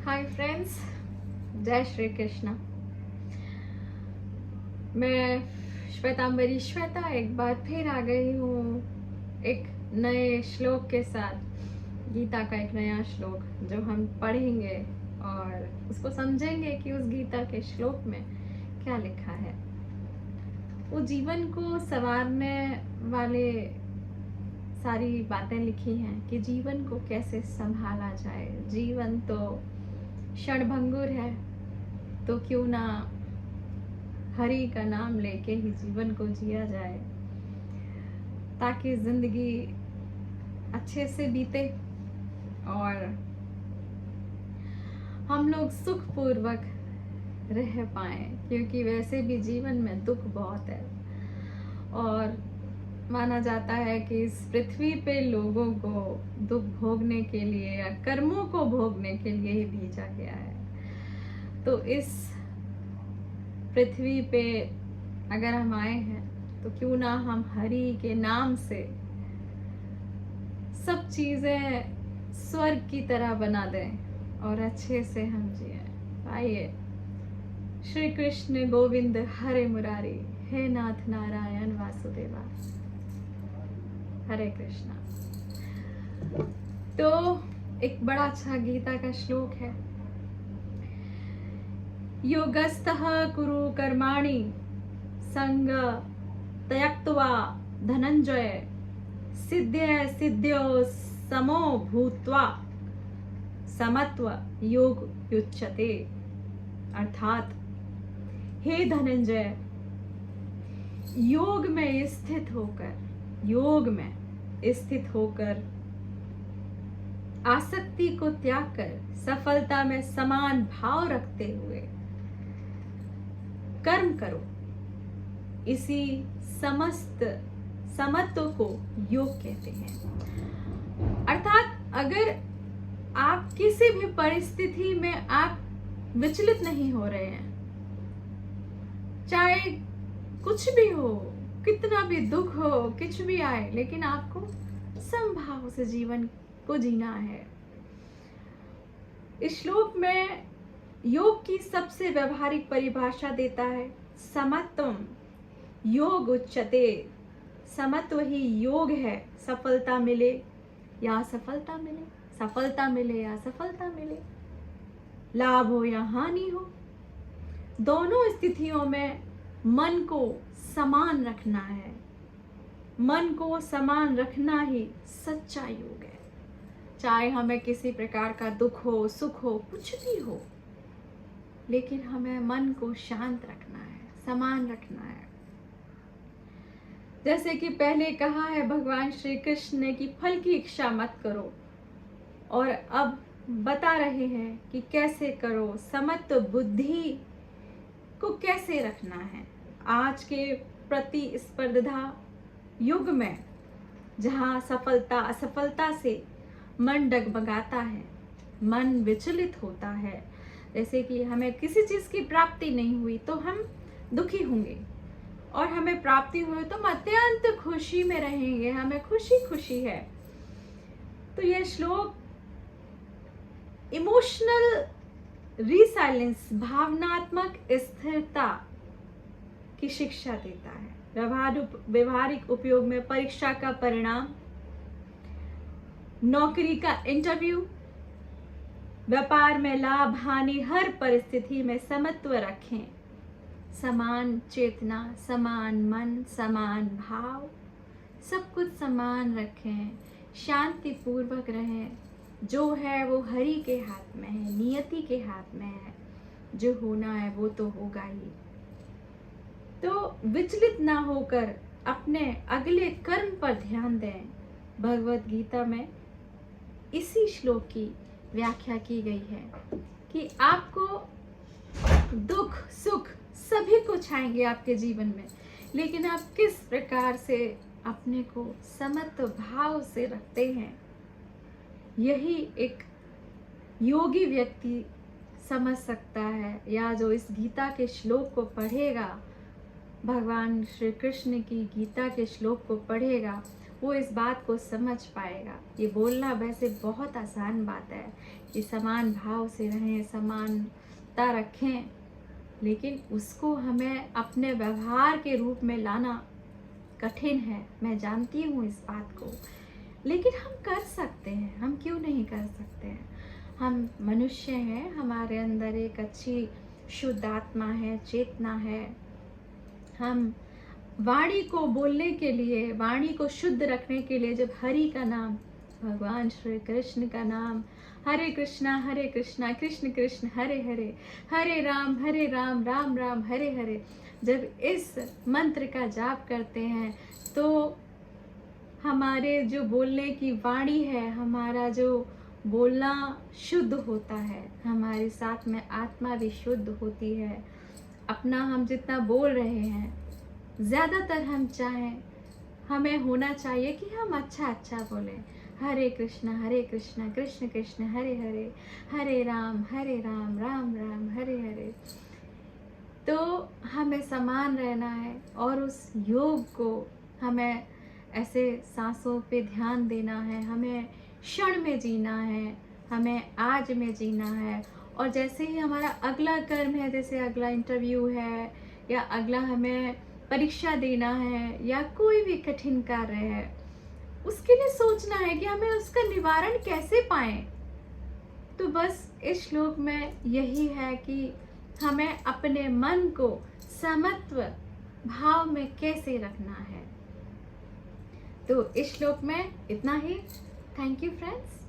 Hi friends, जय श्री कृष्ण। मैं श्वेता एक बार फिर आ गई हूँ एक नए श्लोक के साथ। गीता का एक नया श्लोक जो हम पढ़ेंगे और उसको समझेंगे कि उस गीता के श्लोक में क्या लिखा है। वो जीवन को संवारने वाले सारी बातें लिखी हैं कि जीवन को कैसे संभाला जाए। जीवन तो क्षणभंगुर है, तो क्यों ना हरि का नाम लेके ही जीवन को जिया जाए ताकि जिंदगी अच्छे से बीते और हम लोग सुखपूर्वक रह पाए, क्योंकि वैसे भी जीवन में दुख बहुत है और माना जाता है कि इस पृथ्वी पे लोगों को दुख भोगने के लिए या कर्मों को भोगने के लिए ही भेजा गया है। तो इस पृथ्वी पे अगर हम आए हैं तो क्यों ना हम हरि के नाम से सब चीजें स्वर्ग की तरह बना दें और अच्छे से हम जिए। आइए, श्री कृष्ण गोविंद हरे मुरारी, हे नाथ नारायण वासुदेवा, हरे कृष्णा। तो एक बड़ा अच्छा गीता का श्लोक है। योगस्थः कुरु कर्माणि संग त्यक्त्वा धनंजय सिद्ध्य सिद्ध्यो समो भूत्वा समत्व योग युच्यते। अर्थात हे धनंजय, योग में स्थित होकर आसक्ति को त्याग कर सफलता में समान भाव रखते हुए कर्म करो। इसी समत्व को योग कहते हैं। अर्थात अगर आप किसी भी परिस्थिति में आप विचलित नहीं हो रहे हैं, चाहे कुछ भी हो, कितना भी दुख हो, कुछ भी आए, लेकिन आपको समभाव से जीवन को जीना है। इस श्लोक में योग की सबसे व्यवहारिक परिभाषा देता है समत्वम योग उच्यते। समत्व ही योग है। सफलता मिले या असफलता मिले, सफलता मिले या असफलता मिले, लाभ हो या हानि हो, दोनों स्थितियों में मन को समान रखना है। मन को समान रखना ही सच्चा योग है। चाहे हमें किसी प्रकार का दुख हो, सुख हो, कुछ भी हो, लेकिन हमें मन को शांत रखना है, समान रखना है। जैसे कि पहले कहा है भगवान श्री कृष्ण ने कि फल की इच्छा मत करो, और अब बता रहे हैं कि कैसे करो, समत्व बुद्धि को कैसे रखना है। आज के प्रतिस्पर्धा युग में जहाँ सफलता असफलता से मन डगमगाता है, मन विचलित होता है, जैसे कि हमें किसी चीज की प्राप्ति नहीं हुई तो हम दुखी होंगे, और हमें प्राप्ति हुई तो हम अत्यंत खुशी में रहेंगे, हमें खुशी खुशी है। तो यह श्लोक इमोशनल रिसाइलेंस, भावनात्मक स्थिरता की शिक्षा देता है। व्यवहारिक उपयोग में परीक्षा का परिणाम, नौकरी का इंटरव्यू, व्यापार में लाभ हानि, हर परिस्थिति में समत्व रखें। समान चेतना, समान मन, समान भाव, सब कुछ समान रखें। शांति पूर्वक रहें। जो है वो हरि के हाथ में है, नियति के हाथ में है। जो होना है वो तो होगा ही। तो विचलित ना होकर अपने अगले कर्म पर ध्यान दें। भगवत गीता में इसी श्लोक की व्याख्या की गई है कि आपको दुख सुख सभी कुछ आएंगे आपके जीवन में, लेकिन आप किस प्रकार से अपने को समत्व भाव से रखते हैं, यही एक योगी व्यक्ति समझ सकता है। या जो इस गीता के श्लोक को पढ़ेगा, भगवान श्री कृष्ण की गीता के श्लोक को पढ़ेगा, वो इस बात को समझ पाएगा। ये बोलना वैसे बहुत आसान बात है कि समान भाव से रहें, समानता रखें, लेकिन उसको हमें अपने व्यवहार के रूप में लाना कठिन है। मैं जानती हूँ इस बात को, लेकिन हम कर सकते हैं। हम क्यों नहीं कर सकते हैं? हम मनुष्य हैं, हमारे अंदर एक अच्छी शुद्ध आत्मा है, चेतना है। हम वाणी को बोलने के लिए, वाणी को शुद्ध रखने के लिए जब हरि का नाम, भगवान श्री कृष्ण का नाम, हरे कृष्णा कृष्ण कृष्ण हरे हरे, हरे राम राम राम हरे हरे, जब इस मंत्र का जाप करते हैं तो हमारे जो बोलने की वाणी है, हमारा जो बोलना शुद्ध होता है, हमारे साथ में आत्मा भी शुद्ध होती है। अपना हम जितना बोल रहे हैं, ज़्यादातर हम चाहें, हमें होना चाहिए कि हम अच्छा बोलें। हरे कृष्णा कृष्ण कृष्ण हरे हरे, हरे राम राम राम हरे हरे। तो हमें समान रहना है और उस योग को हमें ऐसे सांसों पे ध्यान देना है, हमें क्षण में जीना है, हमें आज में जीना है। और जैसे ही हमारा अगला कर्म है, जैसे अगला इंटरव्यू है या अगला हमें परीक्षा देना है या कोई भी कठिन कार्य है, उसके लिए सोचना है कि हमें उसका निवारण कैसे पाएं। तो बस इस श्लोक में यही है कि हमें अपने मन को समत्व भाव में कैसे रखना है। तो इस श्लोक में इतना ही। Thank you friends.